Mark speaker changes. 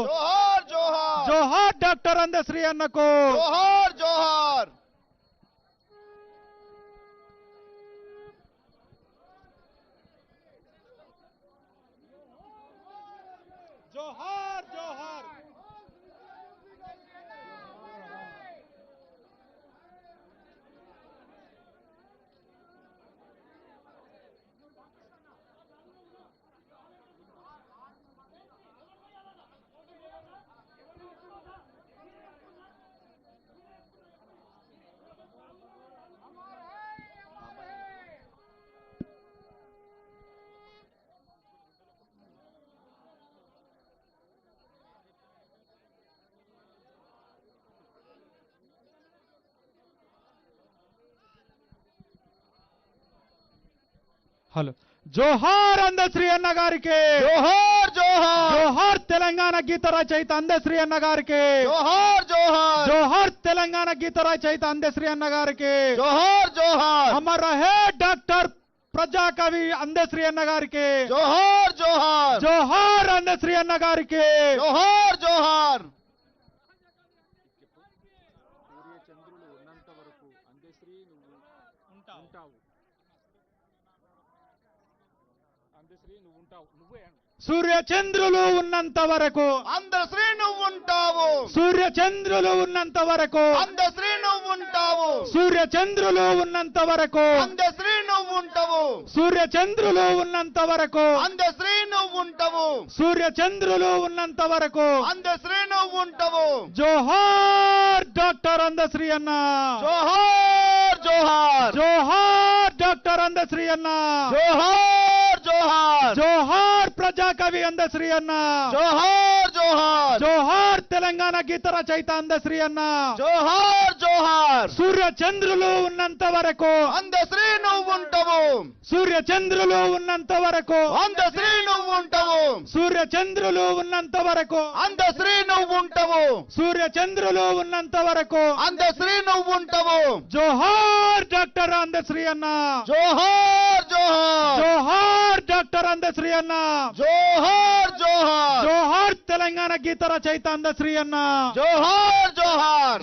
Speaker 1: జోహార్ జోహార్
Speaker 2: జోహార్ doctor Andasri అన్నకు
Speaker 1: జోహార్ జోహార్
Speaker 2: జోహార్ జోహార్ hello జోహార్ అందశ్రీ అన్న గారికి
Speaker 1: జోహార్ జోహార్
Speaker 2: జోహార్ తెలంగాణ గీత రచయిత అందశ్రీ అన్న గారికి
Speaker 1: జోహార్ జోహార్
Speaker 2: జోహార్ తెలంగాణ గీత రచయిత అందశ్రీ అన్న గారికి
Speaker 1: జోహార్ జోహార్
Speaker 2: అమర్ రహే డాక్టర్ ప్రజాకవి అందశ్రీ అన్న గారికి
Speaker 1: జోహార్ జోహార్
Speaker 2: జోహార్ అందశ్రీ అన్న గారికి
Speaker 1: జోహార్ జోహార్
Speaker 3: సూర్యచంద్రులు ఉన్నంత వరకు అందశ్రీ నువ్వు ఉంటావు. అందశ్రీ నువ్వు ఉంటావు. నువ్వే
Speaker 2: సూర్యచంద్రులు ఉన్నంత వరకు
Speaker 1: అందశ్రీ నువ్వు ఉంటావు.
Speaker 2: సూర్యచంద్రులు ఉన్నంత వరకు
Speaker 1: అందశ్రీ నువ్వు ఉంటావు.
Speaker 2: సూర్యచంద్రులు ఉన్నంత వరకు
Speaker 1: అందశ్రీ నువ్వు ఉంటావు.
Speaker 2: సూర్యచంద్రులు ఉన్నంత వరకు
Speaker 1: అందశ్రీ నువ్వు ఉంటావు.
Speaker 2: సూర్యచంద్రులు ఉన్నంత వరకు
Speaker 1: అందశ్రీ నువ్వు ఉంటావు.
Speaker 2: జోహార్ డాక్టర్ అందశ్రీ అన్న
Speaker 1: జోహార్ జోహార్
Speaker 2: జోహార్ డాక్టర్ అందశ్రీ అన్న
Speaker 1: జోహార్ జోహార్
Speaker 2: జోహార్ ప్రజాకవి అందశ్రీ అన్న
Speaker 1: జోహార్ జోహార్
Speaker 2: జోహార్ తెలంగాణ గీత రచయిత అందశ్రీ అన్న
Speaker 1: జోహార్ జోహార్
Speaker 2: సూర్యచంద్రులు ఉన్నంత వరకు
Speaker 1: అందశ్రీ నువ్వు ఉంటావు.
Speaker 2: సూర్యచంద్రులు ఉన్నంత వరకు
Speaker 1: అందశ్రీ నువ్వు ఉంటావు.
Speaker 2: సూర్యచంద్రులు ఉన్నంత వరకు
Speaker 1: అందశ్రీ నువ్వు ఉంటావు.
Speaker 2: సూర్యచంద్రులు ఉన్నంత వరకు
Speaker 1: అందశ్రీ నువ్వు ఉంటావు.
Speaker 2: జోహార్ డాక్టర్ అందశ్రీ అన్న
Speaker 1: జోహార్ జోహార్
Speaker 2: జోహార్ డాక్టర్ అందశ్రీ అన్న
Speaker 1: జోహార్ జోహార్
Speaker 2: జోహార్ తెలంగాణ గీత రచయిత అందశ్రీ అన్న
Speaker 1: జోహార్ జోహార్